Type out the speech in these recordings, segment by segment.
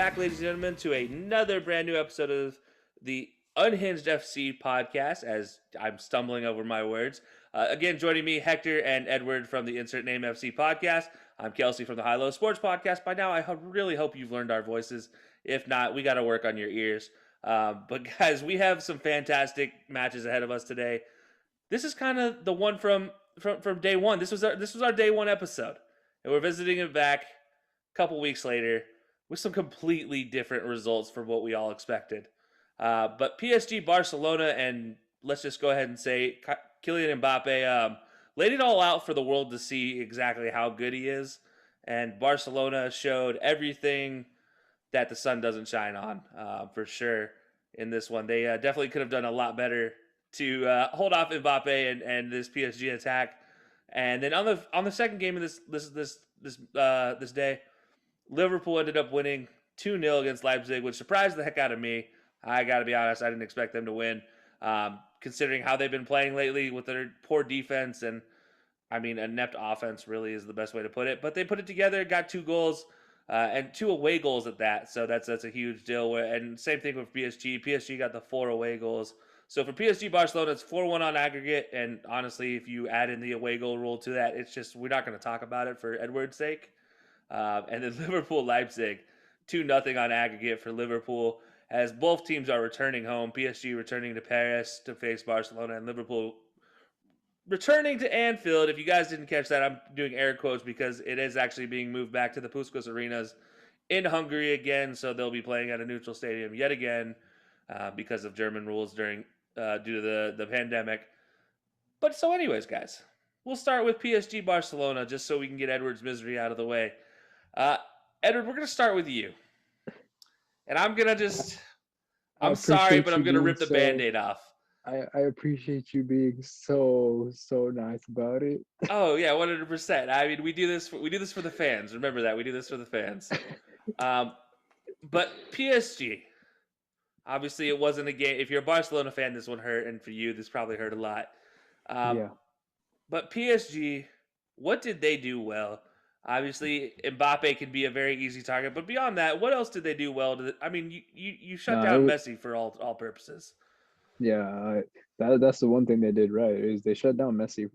back, ladies and gentlemen, to another brand new episode of the Unhinged FC podcast, as I'm stumbling over my words. Again, joining me, Hector and Edward from the Insert Name FC podcast. I'm Kelsey from the High Low Sports podcast. By now, I really hope you've learned our voices. If not, we got to work on your ears. But guys, we have some fantastic matches ahead of us today. This is kind of the one from day one. This was our day one episode, and we're visiting it back a couple weeks later with some completely different results from what we all expected. But PSG, Barcelona, and let's just go ahead and say Kylian Mbappe laid it all out for the world to see exactly how good he is. And Barcelona showed everything that the sun doesn't shine on, for sure, in this one. They definitely could have done a lot better to hold off Mbappe and this PSG attack. And then on the second game of this day, Liverpool ended up winning 2-0 against Leipzig, which surprised the heck out of me. I got to be honest, I didn't expect them to win, considering how they've been playing lately with their poor defense and, inept offense really is the best way to put it. But they put it together, got 2 goals, and 2 away goals at that, so that's a huge deal. And same thing with PSG. PSG got the 4 away goals. So for PSG, Barcelona, it's 4-1 on aggregate, and honestly, if you add in the away goal rule to that, it's just, we're not going to talk about it for Edward's sake. And then Liverpool, Leipzig, 2-0 on aggregate for Liverpool, as both teams are returning home. PSG returning to Paris to face Barcelona, and Liverpool returning to Anfield. If you guys didn't catch that, I'm doing air quotes because it is actually being moved back to the Puskás arenas in Hungary again, so they'll be playing at a neutral stadium yet again because of German rules due to the pandemic. But so anyways, guys, we'll start with PSG Barcelona just so we can get Edward's misery out of the way. Edward, we're going to start with you. And I'm going to just... I'm sorry, but I'm going to rip the Band-Aid off. I appreciate you being so nice about it. Oh, yeah, 100%. We do this for the fans. Remember that. We do this for the fans. But PSG... Obviously, it wasn't a game. If you're a Barcelona fan, this one hurt, and for you, this probably hurt a lot. Yeah. But PSG, what did they do well? Obviously, Mbappe can be a very easy target, but beyond that, what else did they do well? You shut down Messi for all purposes. Yeah, that's the one thing they did right, is they shut down Messi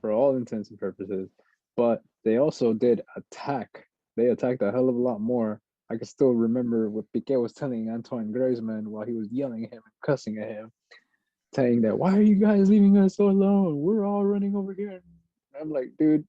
for all intents and purposes. But they also did attack. They attacked a hell of a lot more. I can still remember what Piqué was telling Antoine Griezmann while he was yelling at him and cussing at him, saying that, "Why are you guys leaving us so alone? We're all running over here." And I'm like, dude,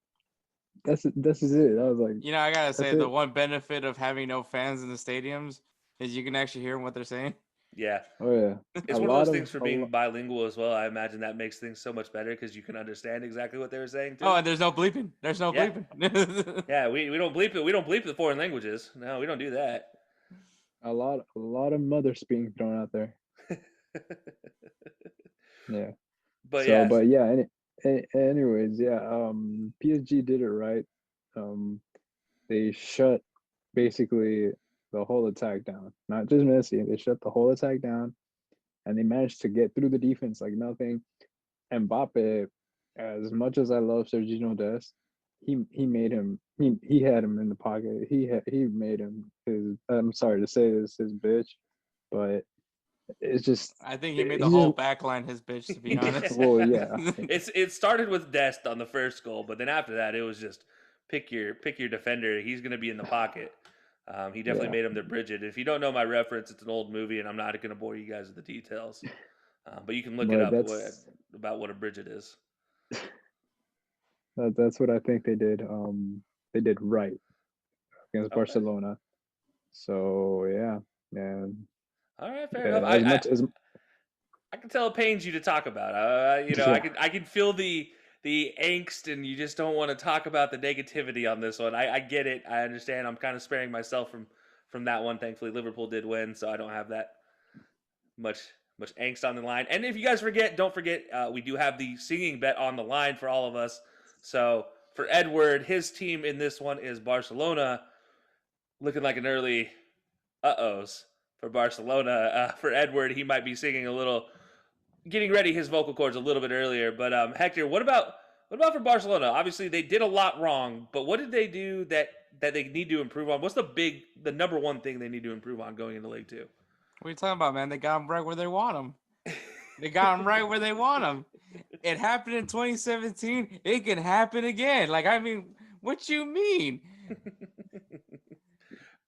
this is it. I was like, I gotta say, the one benefit of having no fans in the stadiums is you can actually hear what they're saying. Yeah. Oh yeah. It's one of those things for being bilingual as well. I imagine that makes things so much better because you can understand exactly what they were saying too. Oh, and there's no bleeping. Bleeping. Yeah, we don't bleep it. We don't bleep the foreign languages. No, we don't do that. A lot of mothers being thrown out there. Yeah. But anyways, PSG did it right. They shut basically the whole attack down. Not just Messi. They shut the whole attack down, and they managed to get through the defense like nothing. Mbappe, as much as I love Serginho Dest, he made him. He had him in the pocket. He made him his. I'm sorry to say this, his bitch, but it's just. I think he made the whole backline his bitch, to be honest. Well, yeah. It started with Dest on the first goal, but then after that, it was just pick your defender. He's going to be in the pocket. He definitely made him their Bridget. If you don't know my reference, it's an old movie, and I'm not going to bore you guys with the details. But you can look it up about what a Bridget is. That's what I think they did. They did right against Barcelona. So yeah. All right, fair enough. I can tell it pains you to talk about. I can feel the angst, and you just don't want to talk about the negativity on this one. I get it. I understand. I'm kind of sparing myself from that one. Thankfully, Liverpool did win, so I don't have that much angst on the line. And if you guys don't forget, we do have the singing bet on the line for all of us. So for Edward, his team in this one is Barcelona, looking like an early uh-ohs for Barcelona. For Edward, he might be singing a little, getting ready his vocal cords a little bit earlier. But Hector, what about for Barcelona? Obviously, they did a lot wrong, but what did they do that that they need to improve on? What's the number one thing they need to improve on going into League Two? What are you talking about, man? They got them right where they want them. They got them right where they want them. It happened in 2017. It can happen again. Like, I mean, what you mean?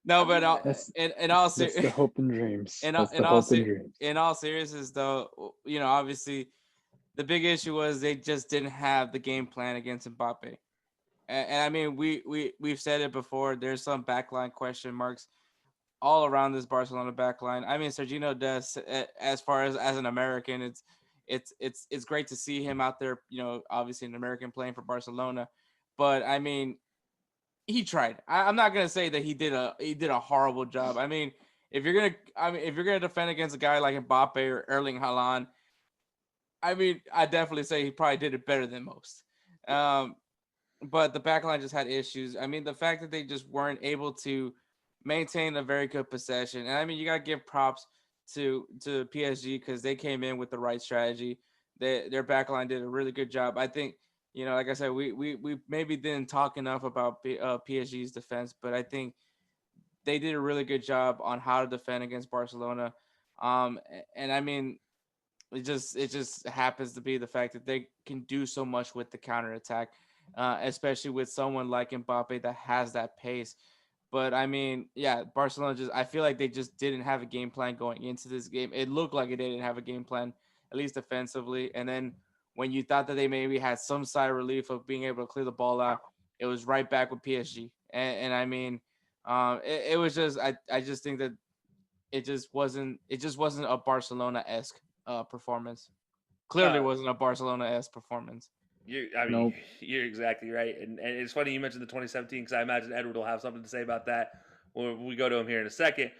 No, but That's in all that's the hope and dreams. That's the hope and dreams. in all seriousness, though, obviously the big issue was they just didn't have the game plan against Mbappe. And I mean, we've said it before. There's some backline question marks all around this Barcelona backline. I mean, Sergio Dest, as far as an American, it's great to see him out there. Obviously an American playing for Barcelona, but I mean, he tried. I'm not gonna say that he did a horrible job. I mean, if you're gonna defend against a guy like Mbappe or Erling Haaland, I mean, I definitely say he probably did it better than most. But the backline just had issues. I mean, the fact that they just weren't able to maintain a very good possession, and I mean, you gotta give props to PSG because they came in with the right strategy. Their backline did a really good job. I think, like I said, we maybe didn't talk enough about PSG's defense, but I think they did a really good job on how to defend against Barcelona. And I mean, it just happens to be the fact that they can do so much with the counterattack, especially with someone like Mbappe that has that pace. But I mean, yeah, Barcelona I feel like they just didn't have a game plan going into this game. It looked like they didn't have a game plan, at least defensively. And then when you thought that they maybe had some sigh of relief of being able to clear the ball out, it was right back with PSG. And I mean, it was just, I just think that it just wasn't a Barcelona-esque performance. Clearly wasn't a Barcelona-esque performance. Nope. You're exactly right. And it's funny you mentioned the 2017 because I imagine Edward will have something to say about that when we go to him here in a second.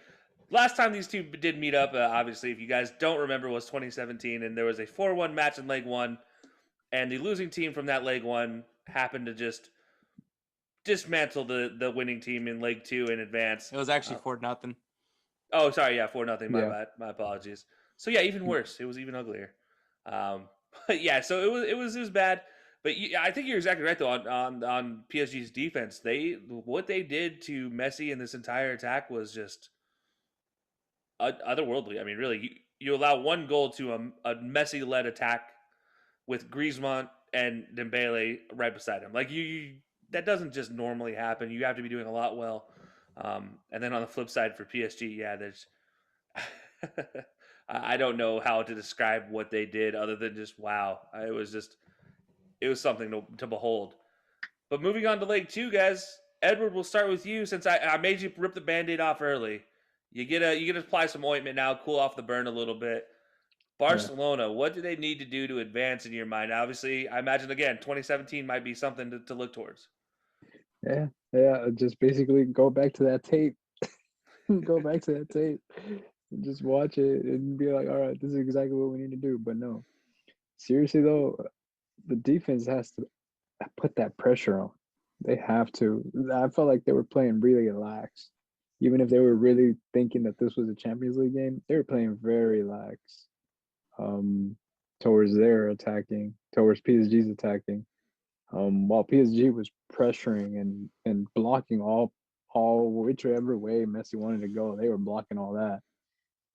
Last time these two did meet up, obviously, if you guys don't remember, was 2017, and there was a 4-1 match in Leg 1, and the losing team from that Leg 1 happened to just dismantle the winning team in Leg 2 in advance. It was actually 4-0. Oh, sorry, yeah, 4-0. My Yeah. bad. My apologies. So yeah, even worse. It was even uglier. But yeah, so it was bad. But I think you're exactly right though on PSG's defense. What they did to Messi in this entire attack was just otherworldly. I mean, really, you allow one goal to a Messi-led attack with Griezmann and Dembele right beside him. Like that doesn't just normally happen. You have to be doing a lot well. And then on the flip side for PSG, yeah, there's I don't know how to describe what they did other than just wow. It was something to behold. But moving on to Leg 2, guys, Edward, we'll start with you since I made you rip the Band-Aid off early. You get to apply some ointment now, cool off the burn a little bit. Barcelona, what do they need to do to advance in your mind? Obviously, I imagine, again, 2017 might be something to look towards. Yeah. Just basically go back to that tape. Go back to that tape. And just watch it and be like, all right, this is exactly what we need to do. But no, seriously though, the defense has to put that pressure on. They have to. I felt like they were playing really lax. Even if they were really thinking that this was a Champions League game, they were playing very lax towards their attacking, towards PSG's attacking. While PSG was pressuring and blocking all whichever way Messi wanted to go, they were blocking all that.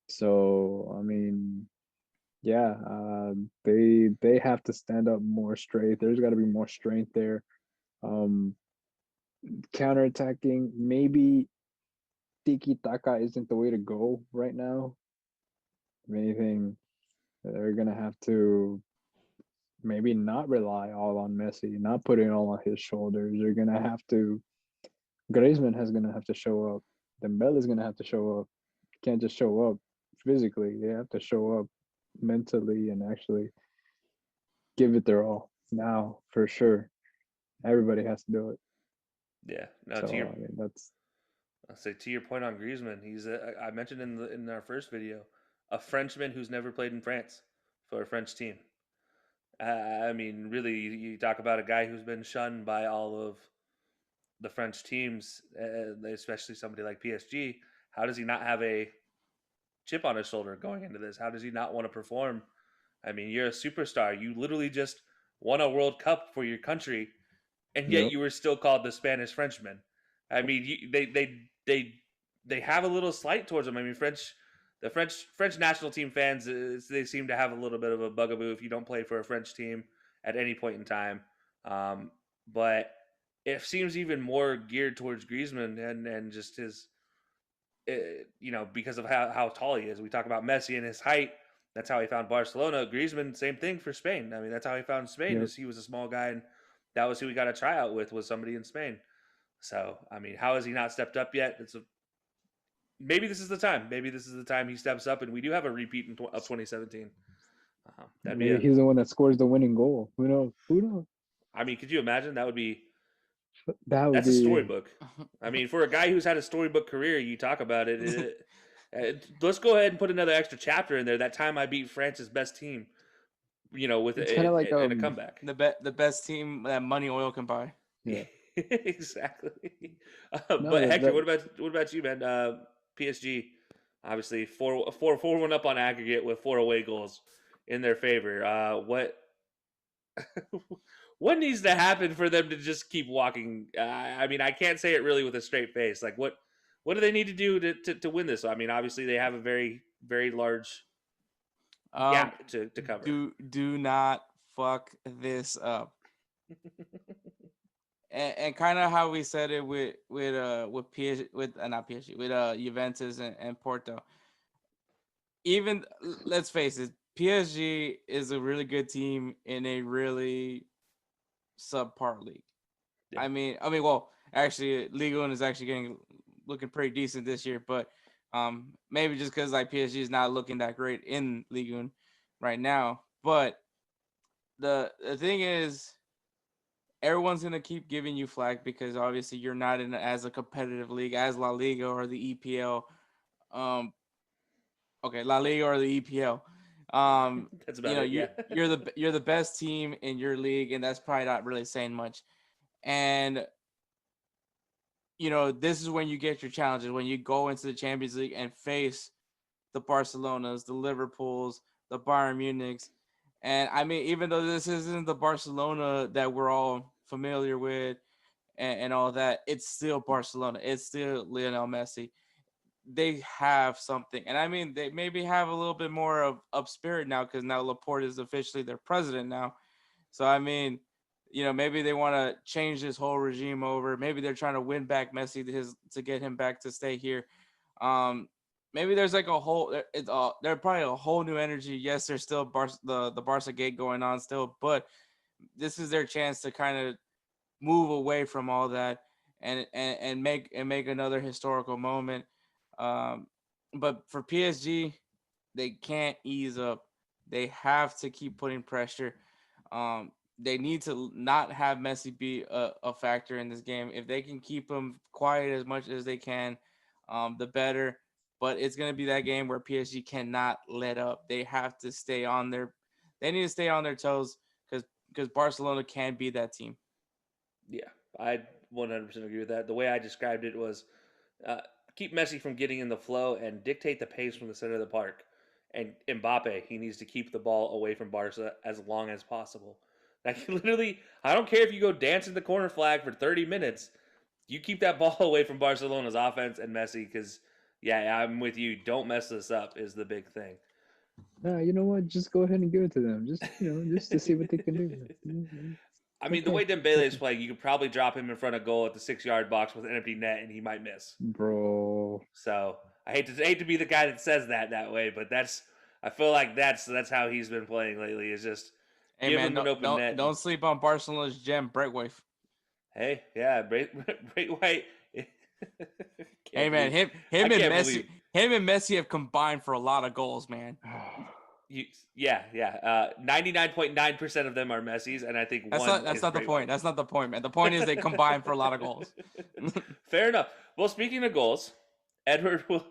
So I mean, yeah, they have to stand up more straight. There's got to be more strength there. Counterattacking, maybe tiki taka isn't the way to go right now. If anything, they're gonna have to maybe not rely all on Messi, not put it all on his shoulders. They're gonna have to. Griezmann is gonna have to show up. Dembele is gonna have to show up. Can't just show up physically. They have to show up mentally and actually give it their all now for sure. Everybody has to do it. Yeah. No, So I mean, that's I'll say to your point on Griezmann, he's I mentioned in our first video, a Frenchman who's never played in France for a French team. I mean, really, you talk about a guy who's been shunned by all of the French teams, especially somebody like PSG. How does he not have a chip on his shoulder going into this? How does he not want to perform? I mean, you're a superstar. You literally just won a World Cup for your country, and yet Yep. you were still called the Spanish Frenchman. I mean, they have a little slight towards them. I mean, the French national team fans, they seem to have a little bit of a bugaboo if you don't play for a French team at any point in time. But it seems even more geared towards Griezmann and just his, because of how tall he is. We talk about Messi and his height. That's how he found Barcelona. Griezmann, same thing for Spain. I mean, that's how he found Spain. Yep. Is he was a small guy, and that was who he got a tryout with, was somebody in Spain. So, I mean, how has he not stepped up yet? Maybe this is the time. Maybe this is the time he steps up, and we do have a repeat of 2017. Maybe he's the one that scores the winning goal. Who knows? Who knows? I mean, could you imagine? That's a storybook. I mean, for a guy who's had a storybook career, you talk about it. Let's go ahead and put another extra chapter in there. That time I beat France's best team, with It's kinda like, in a comeback. The best team that money oil can buy. Yeah. Exactly. No, But Hector, what about you, man? PSG, obviously 4-1 up on aggregate with 4 away goals in their favor. What needs to happen for them to just keep walking? I mean, I can't say it really with a straight face. Like, what do they need to do to win this? I mean, obviously they have a very, very large gap to cover. Do not fuck this up. And kind of how we said it with PSG, not PSG, with Juventus and Porto. Even, let's face it, PSG is a really good team in a really subpar league. Yeah. I mean, well, actually, Ligue 1 is actually looking pretty decent this year, but maybe just because like PSG is not looking that great in Ligue 1 right now. But the thing is, everyone's gonna keep giving you flack because obviously you're not in as a competitive league as La Liga or the EPL. Okay, La Liga or the EPL. That's about it. Yeah. you're the best team in your league, and that's probably not really saying much. And this is when you get your challenges, when you go into the Champions League and face the Barcelonas, the Liverpools, the Bayern Munichs. And I mean, even though this isn't the Barcelona that we're all familiar with and all that, it's still Barcelona. It's still Lionel Messi. They have something. And I mean, they maybe have a little bit more of spirit now because now Laporte is officially their president now. So, I mean, maybe they want to change this whole regime over. Maybe they're trying to win back Messi to get him back to stay here. Maybe there's like they're probably a whole new energy. Yes, there's still the Barca gate going on still, but this is their chance to kind of move away from all that and make another historical moment. But for PSG, they can't ease up. They have to keep putting pressure. They need to not have Messi be a factor in this game. If they can keep him quiet as much as they can, the better. But it's going to be that game where PSG cannot let up. They have to stay on they need to stay on their toes because Barcelona can be that team. Yeah, I 100% agree with that. The way I described it was keep Messi from getting in the flow and dictate the pace from the center of the park. And Mbappe, he needs to keep the ball away from Barca as long as possible. Like, literally, I don't care if you go dance in the corner flag for 30 minutes. You keep that ball away from Barcelona's offense and Messi because, yeah, I'm with you. Don't mess this up is the big thing. Nah, you know what? Just go ahead and give it to them. Just just to see what they can do. I mean, the way Dembele is playing, you could probably drop him in front of goal at the 6-yard box with an empty net, and he might miss. Bro. So I hate to be the guy that says that way, but I feel like that's how he's been playing lately. Is just give him an open net. Don't sleep on Barcelona's gem, Braithwaite. Hey, yeah, Braithwaite. Hey man, him and Messi have combined for a lot of goals, man. 99.9% of them are Messi's, and I think that's not the point. That's not the point, man. The point is they combine for a lot of goals. Fair enough. Well, speaking of goals, Edward, we'll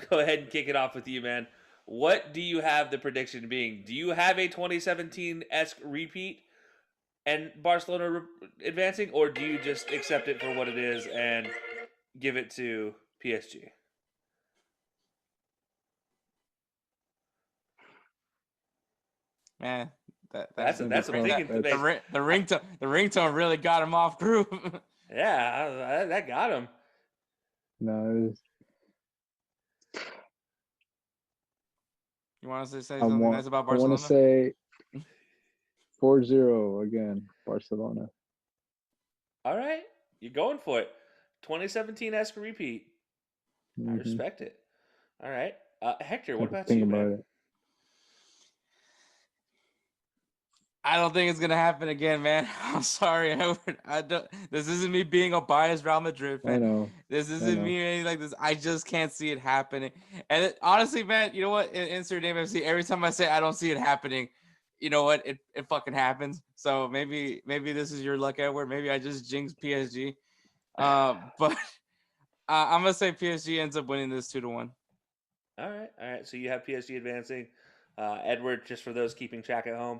go ahead and kick it off with you, man. What do you have the prediction being? Do you have a 2017-esque repeat and Barcelona advancing, or do you just accept it for what it is and give it to PSG? Man, that's what I'm thinking. The ringtone really got him off groove. Yeah, that got him. No, You want to say I something want nice about I want to Barcelona? say 4-0 again, Barcelona. All right, you're going for it. 2017-esque repeat. I Hmm. respect it. All right, Hector, what Have to about think you, about man? it. I don't think it's gonna happen again, man. I'm sorry. I don't. This isn't me being a biased Real Madrid I fan. know. This I isn't know. me or anything like this. I just can't see it happening. And honestly, man, you know what? In Insert Name FC, every time I say I don't see it happening, you know what? It fucking happens. So maybe this is your luck, Edward. Maybe I just jinxed PSG. But I'm gonna say PSG ends up winning this 2-1. All right. So you have PSG advancing. Edward, just for those keeping track at home,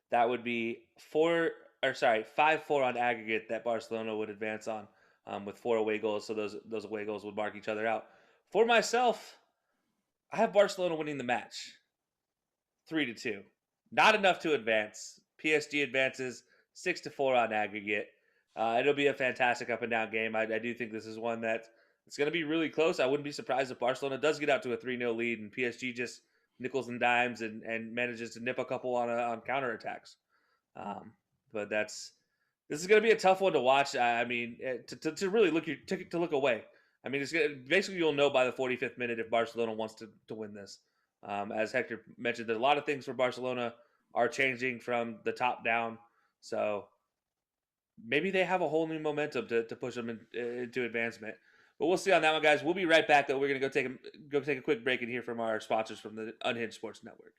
that would be 5-4 on aggregate that Barcelona would advance on, with 4 away goals. So those away goals would mark each other out. For myself, I have Barcelona winning the match, 3-2. Not enough to advance. PSG advances 6-4 on aggregate. It'll be a fantastic up and down game. I do think this is one that it's going to be really close. I wouldn't be surprised if Barcelona does get out to a 3-0 lead and PSG just nickels and dimes and manages to nip a couple on counterattacks. But this is going to be a tough one to watch. I mean, to really to look away. I mean, basically you'll know by the 45th minute if Barcelona wants to win this. As Hector mentioned, there's a lot of things for Barcelona are changing from the top down. So maybe they have a whole new momentum to push them into advancement. But we'll see on that one, guys. We'll be right back, though. We're going to go take a quick break and hear from our sponsors from the Unhinged Sports Network.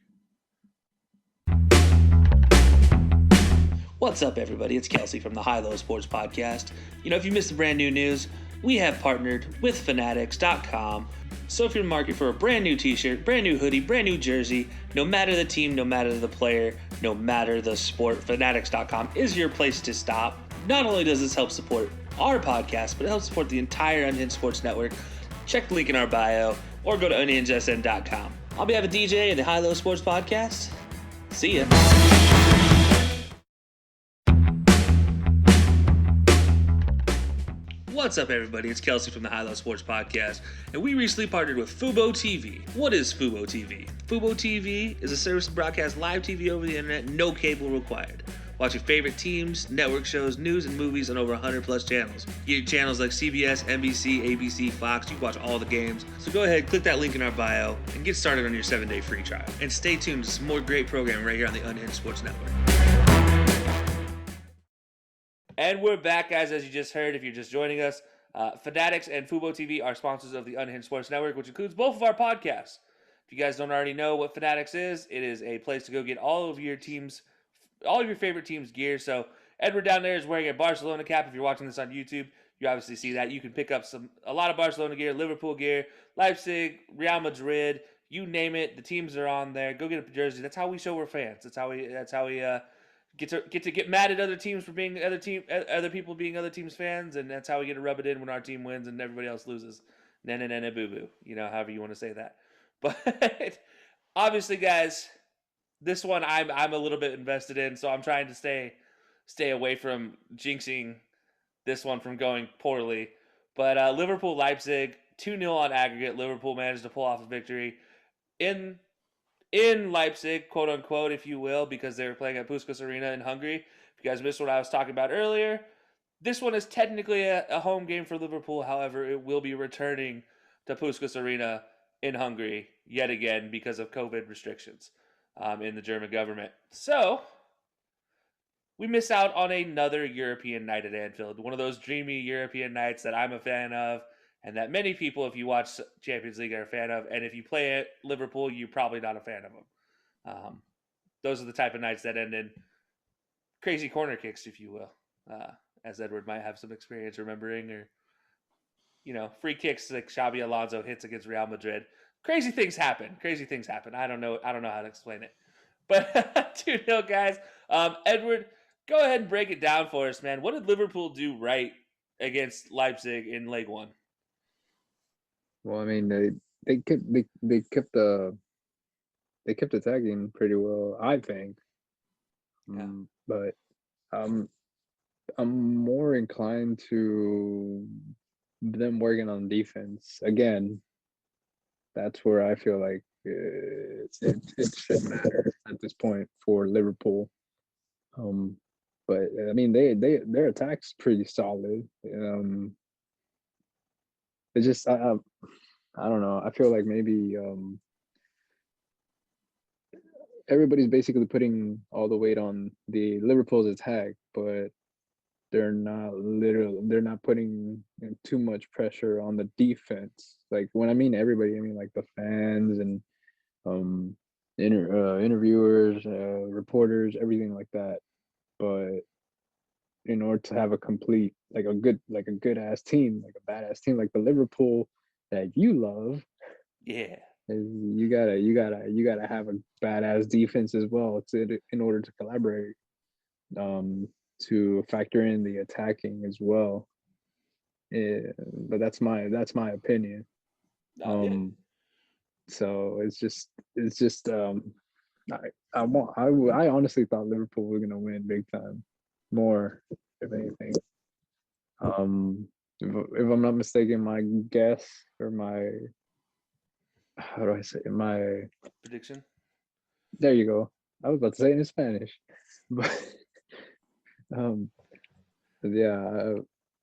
What's up, everybody? It's Kelsey from the High Low Sports Podcast. You know, if you missed the brand new news, we have partnered with Fanatics.com. So if you're in the market for a brand new t-shirt, brand new hoodie, brand new jersey, no matter the team, no matter the player, no matter the sport, Fanatics.com is your place to stop. Not only does this help support our podcast, but it helps support the entire Unhinged Sports Network. Check the link in our bio or go to unhingedsn.com. On behalf of DJ and the High Low Sports Podcast, see ya. What's up, everybody? It's Kelsey from the High Low Sports Podcast, and we recently partnered with Fubo TV. What is Fubo TV? Fubo TV is a service to broadcast live TV over the internet, no cable required. Watch your favorite teams, network shows, news, and movies on over 100 plus channels. You get channels like CBS, NBC, ABC, Fox. You can watch all the games. So go ahead, click that link in our bio, and get started on your 7-day free trial. And stay tuned to some more great programming right here on the Unhinged Sports Network. And we're back, guys, as you just heard, if you're just joining us. Fanatics and Fubo TV are sponsors of the Unhinged Sports Network, which includes both of our podcasts. If you guys don't already know what Fanatics is, it is a place to go get all of your favorite teams' gear. So Edward down there is wearing a Barcelona cap. If you're watching this on YouTube, you obviously see that. You can pick up a lot of Barcelona gear, Liverpool gear, Leipzig, Real Madrid, you name it. The teams are on there. Go get a jersey. That's how we show we're fans. That's how we get mad at other teams for being other people being other teams' fans, and that's how we get to rub it in when our team wins and everybody else loses. Na boo boo. You know, however you want to say that. But obviously, guys, this one I'm a little bit invested in, so I'm trying to stay away from jinxing this one from going poorly. But Liverpool Leipzig 2-0 on aggregate. Liverpool managed to pull off a victory in Leipzig, quote unquote, if you will, because they were playing at Puskás Arena in Hungary. If you guys missed what I was talking about earlier, this one is technically a home game for Liverpool. However, it will be returning to Puskás Arena in Hungary yet again because of COVID restrictions in the German government. So we miss out on another European night at Anfield, one of those dreamy European nights that I'm a fan of, and that many people, if you watch Champions League, are a fan of. And if you play at Liverpool, you're probably not a fan of them. Those are the type of nights that end in crazy corner kicks, if you will, as Edward might have some experience remembering, or free kicks like Xabi Alonso hits against Real Madrid. Crazy things happen. I don't know how to explain it. But 2-0, guys. Edward, go ahead and break it down for us, man. What did Liverpool do right against Leipzig in leg one? Well, I mean, they kept attacking pretty well, I think. Yeah. But I'm more inclined to them working on defense again. That's where I feel like it should matter at this point for Liverpool. But I mean, their attack's pretty solid. It's just I don't know. I feel like maybe everybody's basically putting all the weight on the Liverpool's attack, but they're not putting too much pressure on the defense. Like when I mean everybody, I mean like the fans and um interviewers, reporters, everything like that. But in order to have a complete like a good ass team, like a badass team like the Liverpool that you love, Yeah. is you gotta have a badass defense as well in order to collaborate, to factor in the attacking as well. Yeah, but that's my opinion. Yeah. So it's just I honestly thought Liverpool were gonna win big time, more if anything. If I'm not mistaken, my guess or my how do I say it? My Prediction. there you go. I was about to say it in Spanish, but um, yeah,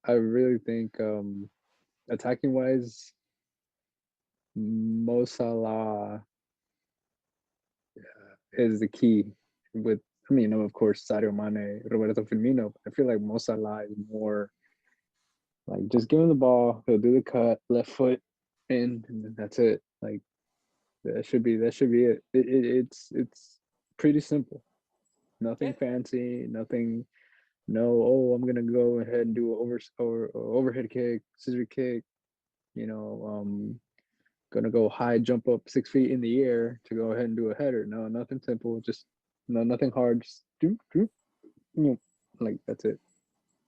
I really think attacking wise, Mo Salah is the key. With I mean, of course, Sadio Mane, Roberto Firmino. But I feel like Mo Salah is more like just give him the ball, he'll do the cut, left foot in, and then that's it. Like that should be it. It's pretty simple. Yeah. Nothing fancy, nothing. No, oh, I'm gonna go ahead and do overhead kick, scissor kick. You know, gonna go high, jump up 6 feet in the air to go ahead and do a header. No, nothing simple. Just no, nothing hard. Just like that's it.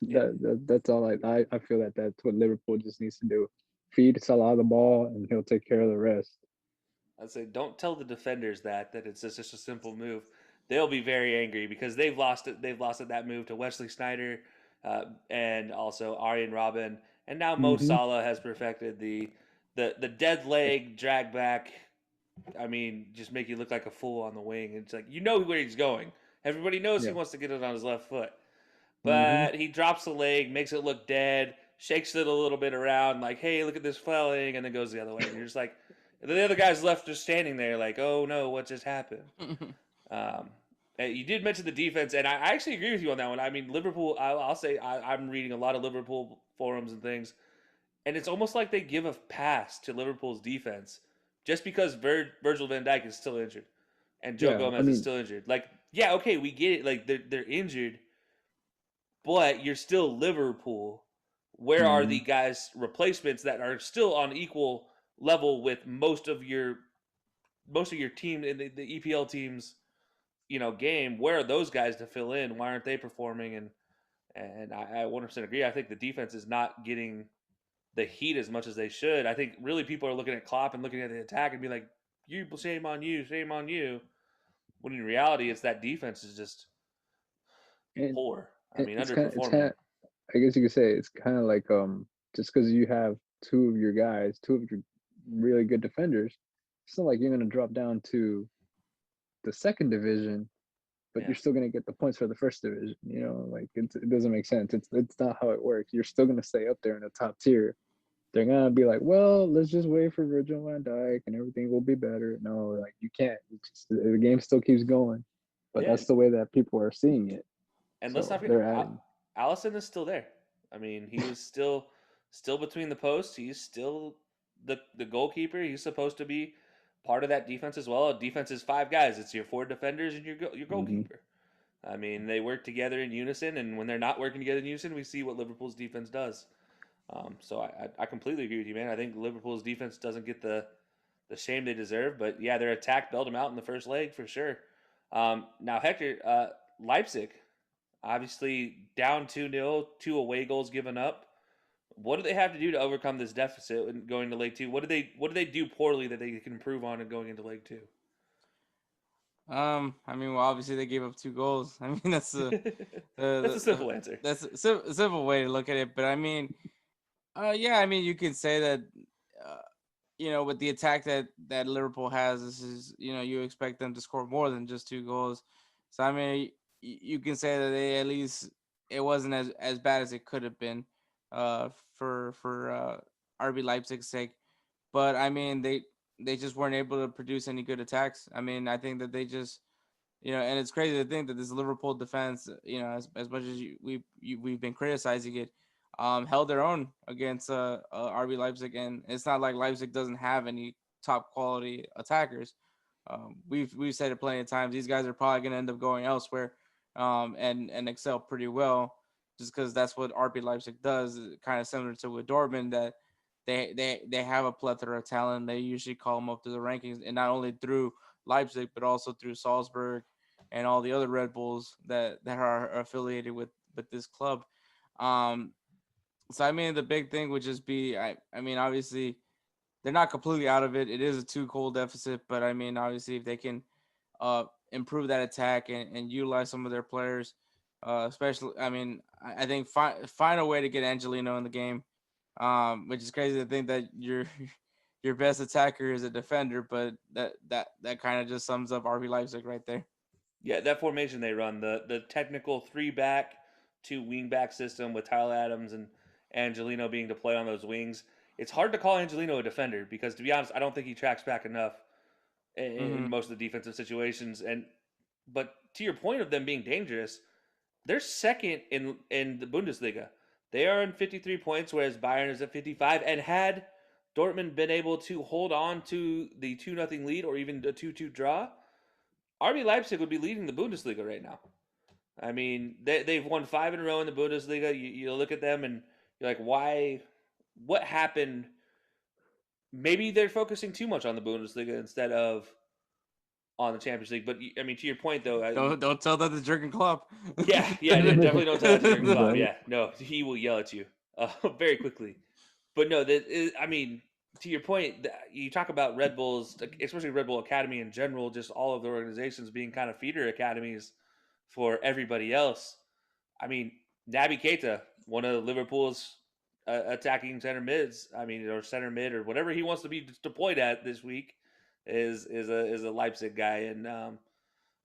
Yeah. That's all. I feel that that's what Liverpool just needs to do. Feed Salah the ball, and he'll take care of the rest. I'd say don't tell the defenders that it's just a simple move. They'll be very angry because they've lost it. They've lost it that move to Wesley Sneijder, and also Arjen Robben, and now Mo Mm-hmm. Salah has perfected the dead leg drag back. I mean, just make you look like a fool on the wing. It's like you know where he's going. Everybody knows he Yeah. wants to get it on his left foot, Mm-hmm. but he drops the leg, makes it look dead, shakes it a little bit around, like, "Hey, look at this flailing," and then goes the other way. And you're just like, the other guy's left just standing there, like, "Oh no, what just happened?" Um, you did mention the defense, and I actually agree with you on that one. I mean, Liverpool. I'll say I'm reading a lot of Liverpool forums and things, and it's almost like they give a pass to Liverpool's defense just because Virgil van Dijk is still injured and Joe Yeah. I Gomez is mean, still injured. Like, yeah, okay, we get it. Like they're injured, but you're still Liverpool. Where are mm-hmm. the guys replacements that are still on equal level with most of your team in the EPL teams, game? Where are those guys to fill in? Why aren't they performing? And I 100% agree. I think the defense is not getting the heat as much as they should. I think really people are looking at Klopp and looking at the attack and be like, "You shame on you, shame on you." When in reality, it's that defense is just and poor. I mean, it's underperforming. kind of I guess you could say it's kind of like just because you have two of your guys, two of your really good defenders, it's not like you're gonna drop down to the second division, but Yeah, you're still gonna get the points for the first division. You know, like it doesn't make sense. It's not how it works. You're still gonna stay up there in the top tier. They're gonna be like, well, let's just wait for Virgil van Dijk and everything will be better. No, like you can't. The game still keeps going, but yeah, that's the way that people are seeing it. and let's So not forget, they're adding. Allison is still there. I mean, he was still between the posts. He's still the goalkeeper. He's supposed to be part of that defense as well. A defense is five guys. It's your four defenders and your Mm-hmm. goalkeeper. I mean, they work together in unison, and when they're not working together in unison, we see what Liverpool's defense does. So I completely agree with you, man. I think Liverpool's defense doesn't get the shame they deserve, but yeah, their attack bailed them out in the first leg for sure. Now, Hector, Leipzig, obviously down 2-0, two away goals given up. What do they have to do to overcome this deficit and going to leg two? What do they do poorly that they can improve on and going into leg two? I mean, well, obviously they gave up 2 goals. I mean, That's a simple answer. that's a simple way to look at it. But I mean, Yeah, I mean, you can say that, uh, with the attack that Liverpool has, this is, you expect them to score more than just 2 goals. So I mean, you can say that they at least it wasn't as bad as it could have been, for RB Leipzig's sake. But I mean, they just weren't able to produce any good attacks. I mean, I think that they just, and it's crazy to think that this Liverpool defense, as much as we've been criticizing it, held their own against RB Leipzig, and it's not like Leipzig doesn't have any top quality attackers. We've said it plenty of times. These guys are probably going to end up going elsewhere, and excel pretty well, just because that's what RB Leipzig does. Kind of similar to with Dortmund, that they have a plethora of talent. They usually call them up to the rankings, and not only through Leipzig, but also through Salzburg and all the other Red Bulls that are affiliated with this club. Um, so I mean, the big thing would just be, I mean, obviously they're not completely out of it. It is a 2 goal deficit, but I mean, obviously if they can uh improve that attack and utilize some of their players, especially, I mean, I think find a way to get Angelino in the game. Which is crazy to think that your your best attacker is a defender, but that kind of just sums up RB Leipzig right there. Yeah, that formation they run, the technical three back, two wing back system with Tyler Adams and Angelino being deployed on those wings. It's hard to call Angelino a defender because, to be honest, I don't think he tracks back enough in Mm-hmm. most of the defensive situations. But to your point of them being dangerous, they're second in the Bundesliga. They are in 53 points, whereas Bayern is at 55. And had Dortmund been able to hold on to the 2-0 lead or even a 2-2 draw, RB Leipzig would be leading the Bundesliga right now. I mean, they've won 5 in a row in the Bundesliga. You look at them and you're like, why? What happened? Maybe they're focusing too much on the Bundesliga instead of on the Champions League. But I mean, to your point though, Don't tell that to Jurgen Klopp. yeah, definitely don't tell that to Jurgen Klopp. Right. Yeah, no, he will yell at you very quickly. But no, that is, I mean, to your point, you talk about Red Bulls, especially Red Bull Academy in general, just all of the organizations being kind of feeder academies for everybody else. I mean, Naby Keita, one of Liverpool's attacking center mids. I mean, or center mid or whatever he wants to be deployed at this week is a Leipzig guy, and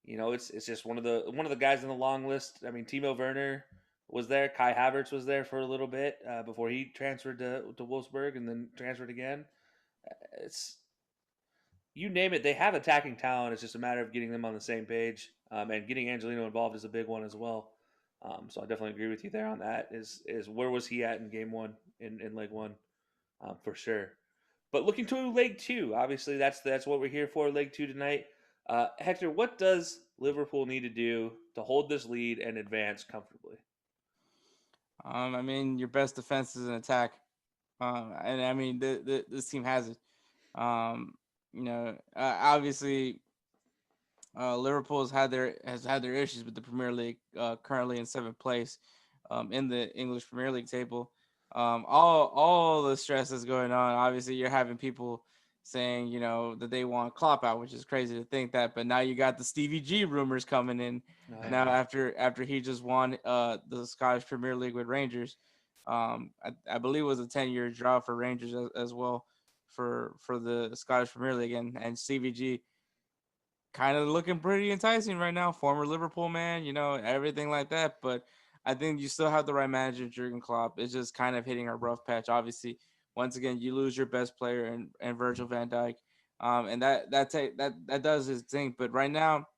it's just one of the guys in the long list. I mean, Timo Werner was there, Kai Havertz was there for a little bit before he transferred to Wolfsburg and then transferred again. It's you name it, they have attacking talent. It's just a matter of getting them on the same page, and getting Angelino involved is a big one as well. So I definitely agree with you there on that. Is where was he at in game one in leg one, for sure. But looking to leg two, obviously that's what we're here for. Leg two tonight. Hector, what does Liverpool need to do to hold this lead and advance comfortably? I mean, your best defense is an attack, and I mean, this team has it. Um, obviously, Liverpool has had their issues with the Premier League. Currently in 7th place, in the English Premier League table. All the stress that's going on. Obviously, you're having people saying, that they want Klopp out, which is crazy to think that. But now you got the Stevie G rumors coming in now Yeah. after he just won the Scottish Premier League with Rangers. I believe it was a 10-year drought for Rangers as well for the Scottish Premier League, and Stevie G kind of looking pretty enticing right now. Former Liverpool man, everything like that. But I think you still have the right manager, Jurgen Klopp. It's just kind of hitting a rough patch. Obviously, once again, you lose your best player and Virgil van Dijk, and that does his thing. But right now,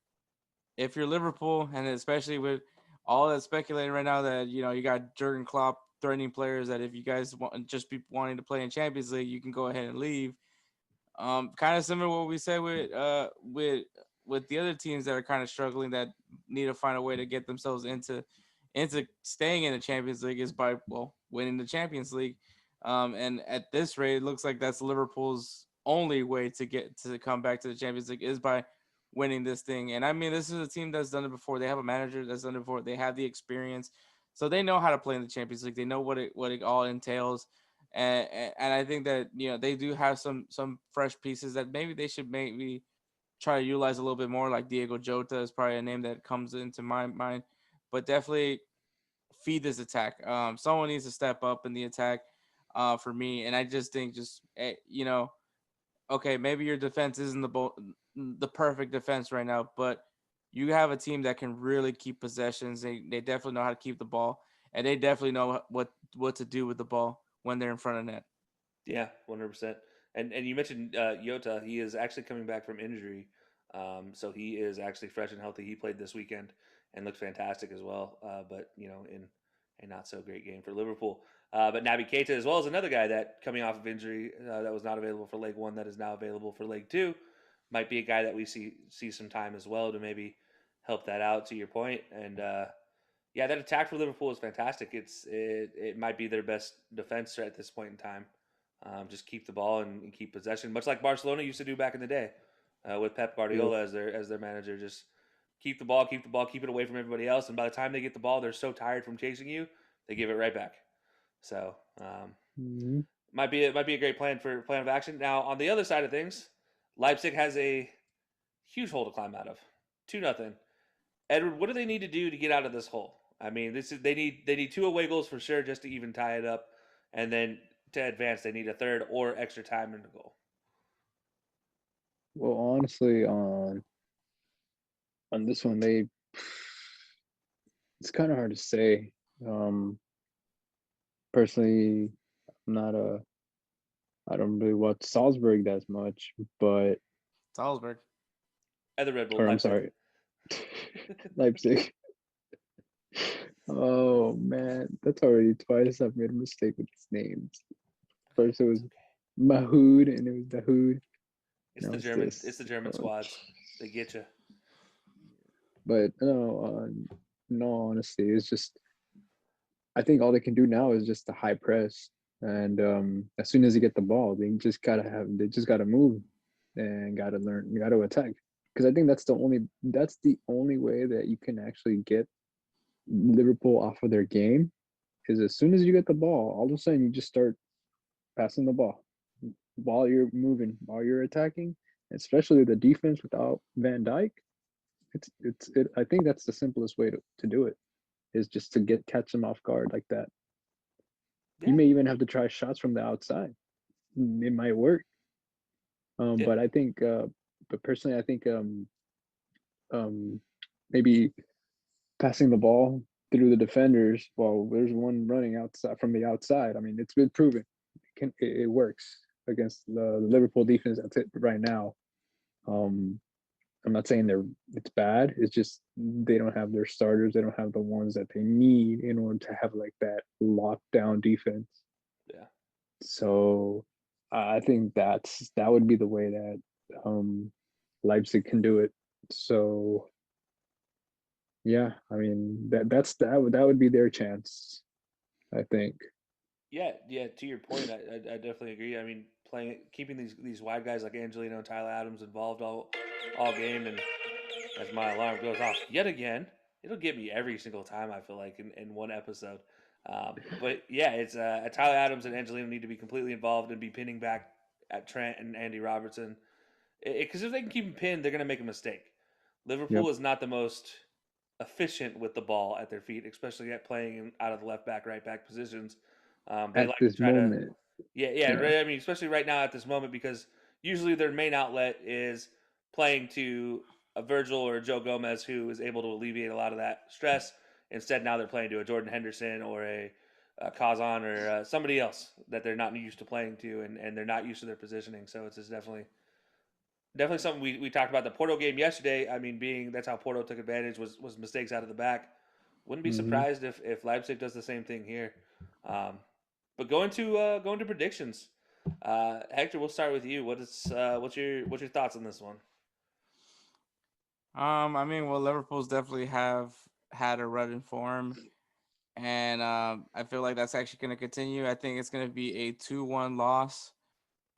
if you're Liverpool, and especially with all that speculating right now that you got Jurgen Klopp threatening players that if you guys want just be wanting to play in Champions League, you can go ahead and leave. Kind of similar to what we said with the other teams that are kind of struggling, that need to find a way to get themselves into staying in the Champions League, is by winning the Champions League. And at this rate, it looks like that's Liverpool's only way to get to come back to the Champions League, is by winning this thing. And I mean, this is a team that's done it before. They have a manager that's done it before. They have the experience, so they know how to play in the Champions League. They know what it all entails. And I think that they do have some fresh pieces that maybe they should maybe try to utilize a little bit more. Like Diego Jota is probably a name that comes into my mind, but definitely feed this attack. Someone needs to step up in the attack. for me. And I just think okay, maybe your defense isn't the perfect defense right now, but you have a team that can really keep possessions. They definitely know how to keep the ball, and they definitely know what to do with the ball when they're in front of net. Yeah, 100%. And you mentioned Yota. He is actually coming back from injury, so he is actually fresh and healthy. He played this weekend and looked fantastic as well. But in a not so great game for Liverpool. But Naby Keita, as well as another guy that coming off of injury that was not available for leg one, that is now available for leg two, might be a guy that we see some time as well to maybe help that out. To your point, and yeah, that attack for Liverpool is fantastic. It might be their best defense at this point in time. Just keep the ball and keep possession, much like Barcelona used to do back in the day with Pep Yep. Guardiola as their manager. Just keep the ball, keep it away from everybody else, and by the time they get the ball, they're so tired from chasing you, they give it right back. So Mm-hmm. might be a great plan of action. Now on the other side of things, Leipzig has a huge hole to climb out of, 2-0. Edward, what do they need to do to get out of this hole? I mean, they need two away goals for sure just to even tie it up, and then to advance they need a third or extra time in the goal. Well, honestly, on this one, it's kind of hard to say. Um, Personally, I'm not a I don't really watch Salzburg that much, but Salzburg. At the Red Bull, or I'm Leipzig. sorry, Leipzig. Oh man, that's already twice I've made a mistake with his names. First it was Mahood and it was Dahoud. It's Now the it's German. this. It's the German squads. They get you. But no, no, honestly, it's just I think all they can do now is just the high press, and as soon as they get the ball, they just gotta move and gotta learn, gotta attack. Because I think that's the only way that you can actually get Liverpool off of their game is as soon as you get the ball, all of a sudden you just start passing the ball while you're moving, while you're attacking, especially the defense without Van Dijk. I think that's the simplest way to do it is just to catch them off guard like that. Yeah. You may even have to try shots from the outside. It might work. Yeah. But I think, but personally, I think um, maybe passing the ball through the defenders while there's one running outside from the outside. I mean, it's been proven it works against the Liverpool defense. That's it right now. Um, I'm not saying it's bad. It's just they don't have their starters. They don't have the ones that they need in order to have like that lockdown defense. Yeah. So I think that would be the way that Leipzig can do it. So yeah, I mean that would be their chance, I think. Yeah. Yeah. To your point, I definitely agree. I mean, keeping these wide guys like Angelino and Tyler Adams involved all game, and as my alarm goes off yet again, it'll get me every single time. I feel like in one episode. But yeah, it's Tyler Adams and Angelino need to be completely involved and be pinning back at Trent and Andy Robertson. Because if they can keep him pinned, they're going to make a mistake. Yep. Liverpool is not the most efficient with the ball at their feet, especially at playing out of the left back, right back positions. They At like to this try to, moment. yeah. Yeah. Right, I mean, especially right now at this moment, because usually their main outlet is playing to a Virgil or a Joe Gomez who is able to alleviate a lot of that stress. Instead, now they're playing to a Jordan Henderson or a Kazan or somebody else that they're not used to playing to, and they're not used to their positioning. So it's just definitely something we talked about the Porto game yesterday. I mean, being that's how Porto took advantage was mistakes out of the back. Wouldn't be Mm-hmm. surprised if Leipzig does the same thing here. But going to predictions, Hector, we'll start with you. What's your thoughts on this one? I mean, well, Liverpool's definitely have had a run in form, and I feel like that's actually going to continue. I think it's going to be a 2-1 loss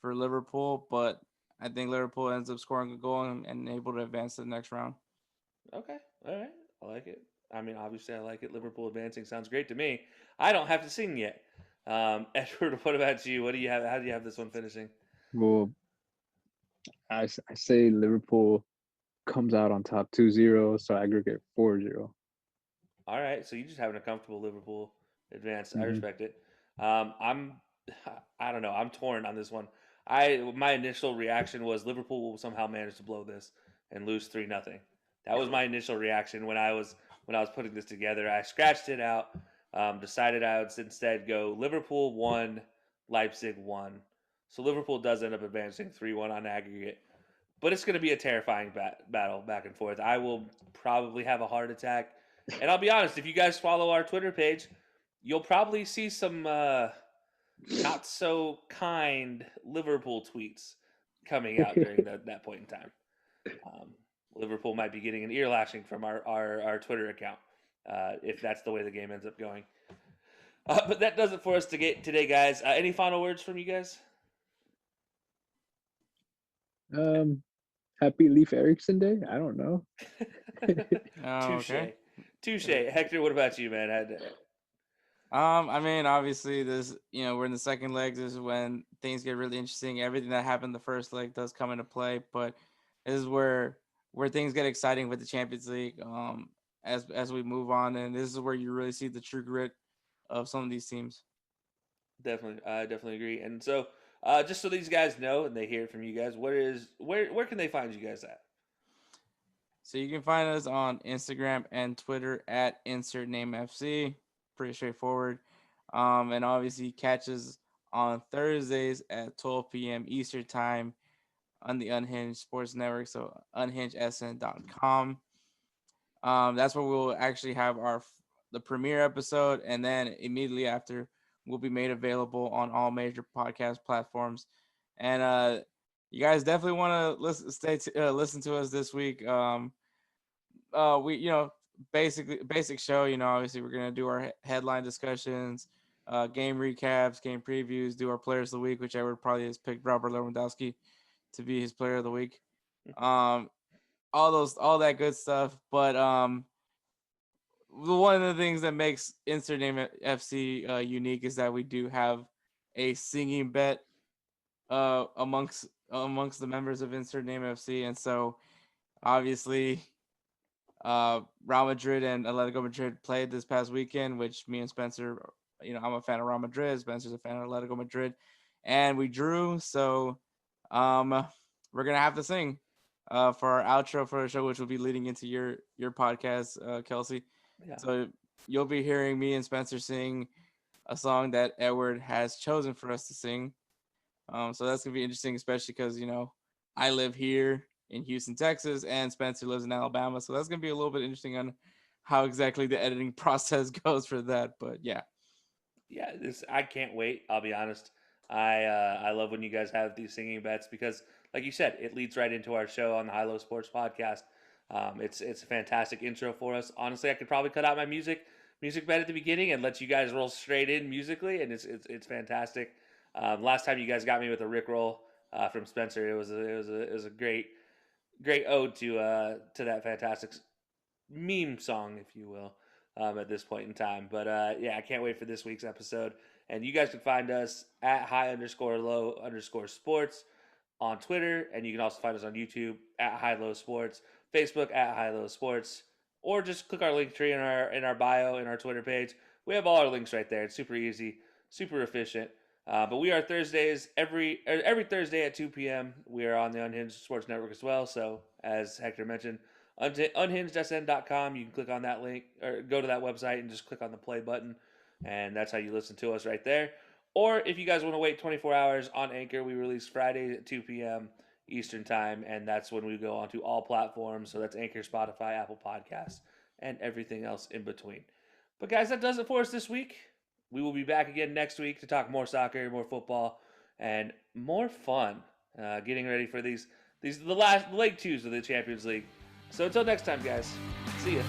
for Liverpool, but I think Liverpool ends up scoring a goal and able to advance to the next round. Okay, all right, I like it. I mean, obviously, I like it. Liverpool advancing sounds great to me. I don't have to sing yet. Edward, what about you? What do you have? How do you have this one finishing? Well, I say Liverpool comes out on top 2-0, so aggregate 4-0. All right, so you just having a comfortable Liverpool advance. I Mm-hmm. respect it. I'm I don't know. I'm torn on this one. My initial reaction was Liverpool will somehow manage to blow this and lose 3-0. That was my initial reaction when I was putting this together. I scratched it out, decided I would instead go Liverpool 1, Leipzig 1. So Liverpool does end up advancing 3-1 on aggregate. But it's going to be a terrifying battle back and forth. I will probably have a heart attack. And I'll be honest, if you guys follow our Twitter page, you'll probably see some not so kind Liverpool tweets coming out during that point in time. Liverpool might be getting an ear lashing from our Twitter account if that's the way the game ends up going. But that does it for us today, guys. Any final words from you guys? Happy Leif Erikson Day. I don't know. Okay. Touche. Hector, what about you, man? I mean, obviously, we're in the second leg. This is when things get really interesting. Everything that happened in the first leg does come into play, but this is where things get exciting with the Champions League. As we move on, and this is where you really see the true grit of some of these teams. Definitely, I definitely agree. And so, just so these guys know and they hear it from you guys, where can they find you guys at? So you can find us on Instagram and Twitter at InsertNameFC. Pretty straightforward. And obviously catch us on Thursdays at 12 p.m. Eastern Time on the Unhinged Sports Network. So unhingedsn.com. That's where we'll actually have the premiere episode, and then immediately after will be made available on all major podcast platforms. And you guys definitely want to listen to us this week. We basic show. Obviously we're gonna do our headline discussions, game recaps, game previews, do our players of the week, which Edward probably has picked Robert Lewandowski to be his player of the week. All that good stuff. But one of the things that makes Insert Name FC unique is that we do have a singing bet amongst the members of Insert Name FC, and so obviously Real Madrid and Atletico Madrid played this past weekend, which me and Spencer, I'm a fan of Real Madrid, Spencer's a fan of Atletico Madrid, and we drew. So we're gonna have to sing for our outro for the show, which will be leading into your podcast, Kelsey. Yeah. So you'll be hearing me and Spencer sing a song that Edward has chosen for us to sing. So that's gonna be interesting, especially because I live here in Houston, Texas, and Spencer lives in Alabama. So that's gonna be a little bit interesting on how exactly the editing process goes for that. But yeah, I can't wait. I'll be honest. I love when you guys have these singing bets because, like you said, it leads right into our show on the High Low Sports Podcast. It's a fantastic intro for us. Honestly, I could probably cut out my music bet at the beginning and let you guys roll straight in musically, and it's fantastic. Last time you guys got me with a Rickroll from Spencer, it was a great ode to that fantastic meme song, if you will, at this point in time. But I can't wait for this week's episode. And you guys can find us at high_low_sports on Twitter, and you can also find us on YouTube at High Low Sports, Facebook at High Low Sports, or just click our link tree in our bio in our Twitter page. We have all our links right there. It's super easy, super efficient. But we are Thursdays every Thursday at 2 p.m. We are on the Unhinged Sports Network as well. So as Hector mentioned, unhingedsn.com. You can click on that link or go to that website and just click on the play button, and that's how you listen to us right there. Or if you guys want to wait 24 hours on Anchor, we release Fridays at 2 p.m. Eastern Time, and that's when we go onto all platforms. So that's Anchor, Spotify, Apple Podcasts, and everything else in between. But guys, that does it for us this week. We will be back again next week to talk more soccer, more football, and more fun. Getting ready for the leg twos of the Champions League. So until next time, guys. See ya.